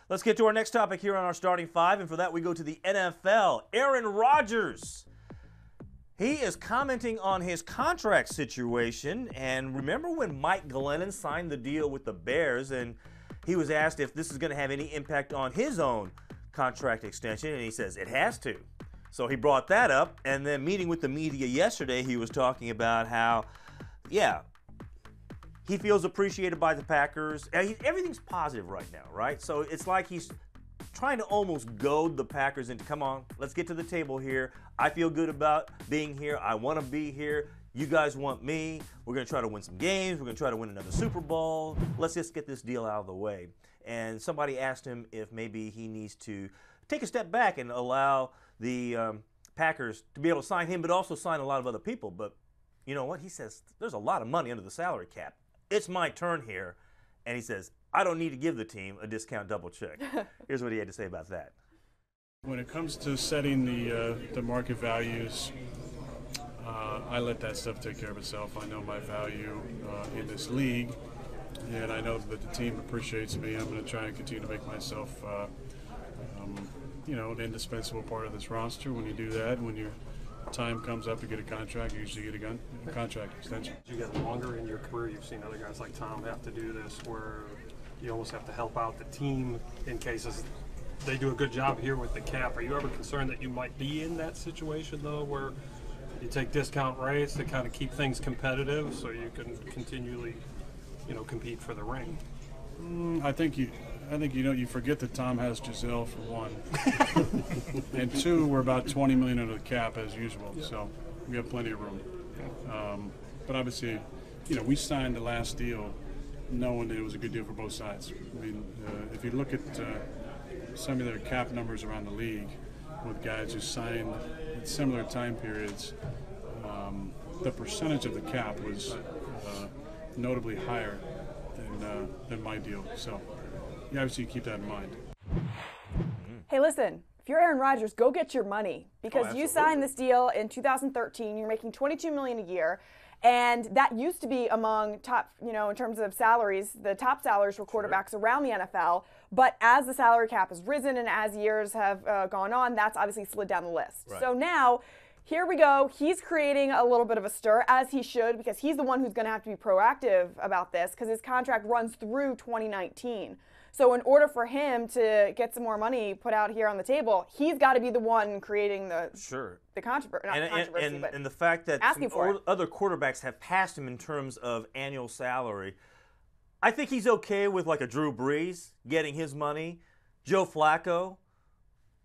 Let's get to our next topic here on our starting five, and for that we go to the NFL. Aaron Rodgers. He is commenting on his contract situation, and remember when Mike Glennon signed the deal with the Bears, and he was asked if this is going to have any impact on his own contract extension, and he says it has to. So he brought that up, and then meeting with the media yesterday, he was talking about how, yeah, he feels appreciated by the Packers. Everything's positive right now, right? So it's like he's trying to almost goad the Packers into, come on, let's get to the table here. I feel good about being here. I want to be here. You guys want me. We're going to try to win some games. We're going to try to win another Super Bowl. Let's just get this deal out of the way. And somebody asked him if maybe he needs to take a step back and allow the Packers to be able to sign him, but also sign a lot of other people. But you know what? He says there's a lot of money under the salary cap. It's my turn here. And he says, I don't need to give the team a discount double check. Here's what he had to say about that. When it comes to setting the market values, I let that stuff take care of itself. I know my value in this league, and I know that the team appreciates me. I'm going to try and continue to make myself, an indispensable part of this roster. When you do that, when your time comes up to get a contract, you usually get a contract extension. As you get longer in your career, you've seen other guys like Tom have to do this, where you almost have to help out the team in cases they do a good job here with the cap. Are you ever concerned that you might be in that situation, though, where you take discount rates to kind of keep things competitive so you can continually, compete for the ring? I think you forget that Tom has Giselle for one, and two, we're about $20 million under the cap as usual, so we have plenty of room. But obviously, we signed the last deal knowing that it was a good deal for both sides. I mean, if you look at some of their cap numbers around the league with guys who signed at similar time periods, the percentage of the cap was notably higher than my deal. So you obviously keep that in mind. Hey, listen, if you're Aaron Rodgers, go get your money, because you signed this deal in 2013. You're making $22 million a year. And that used to be among top, in terms of salaries, the top salaries for quarterbacks around the NFL. But as the salary cap has risen and as years have gone on, that's obviously slid down the list. Right. So now, here we go. He's creating a little bit of a stir, as he should, because he's the one who's going to have to be proactive about this, because his contract runs through 2019. So in order for him to get some more money put out here on the table, he's got to be the one creating the controversy. And the fact that other quarterbacks have passed him in terms of annual salary, I think he's okay with like a Drew Brees getting his money. Joe Flacco,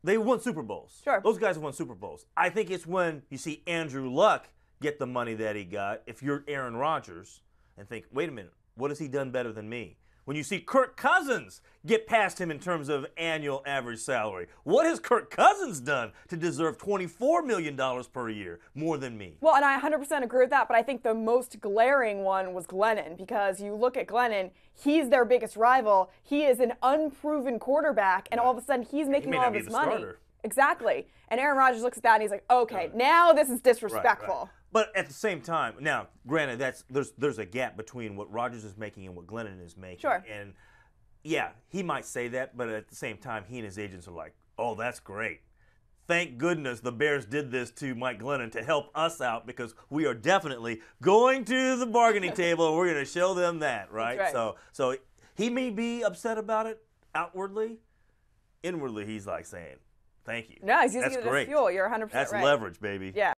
they won Super Bowls. Sure. Those guys have won Super Bowls. I think it's when you see Andrew Luck get the money that he got, if you're Aaron Rodgers, and think, wait a minute, what has he done better than me? When you see Kirk Cousins get past him in terms of annual average salary, what has Kirk Cousins done to deserve $24 million per year more than me? Well, and I 100% agree with that, but I think the most glaring one was Glennon, because you look at Glennon, he's their biggest rival. He is an unproven quarterback, and all of a sudden he's making all of his money. Starter. Exactly. And Aaron Rodgers looks at that and he's like, okay, now this is disrespectful. Right. But at the same time, now, granted, there's a gap between what Rodgers is making and what Glennon is making. Sure. And, yeah, he might say that, but at the same time, he and his agents are like, oh, that's great. Thank goodness the Bears did this to Mike Glennon to help us out, because we are definitely going to the bargaining table and we're going to show them that, right? That's right. So he may be upset about it outwardly. Inwardly, he's like saying, thank you. No, he's using That's it as great. fuel. You're 100% right. That's leverage, baby. Yeah.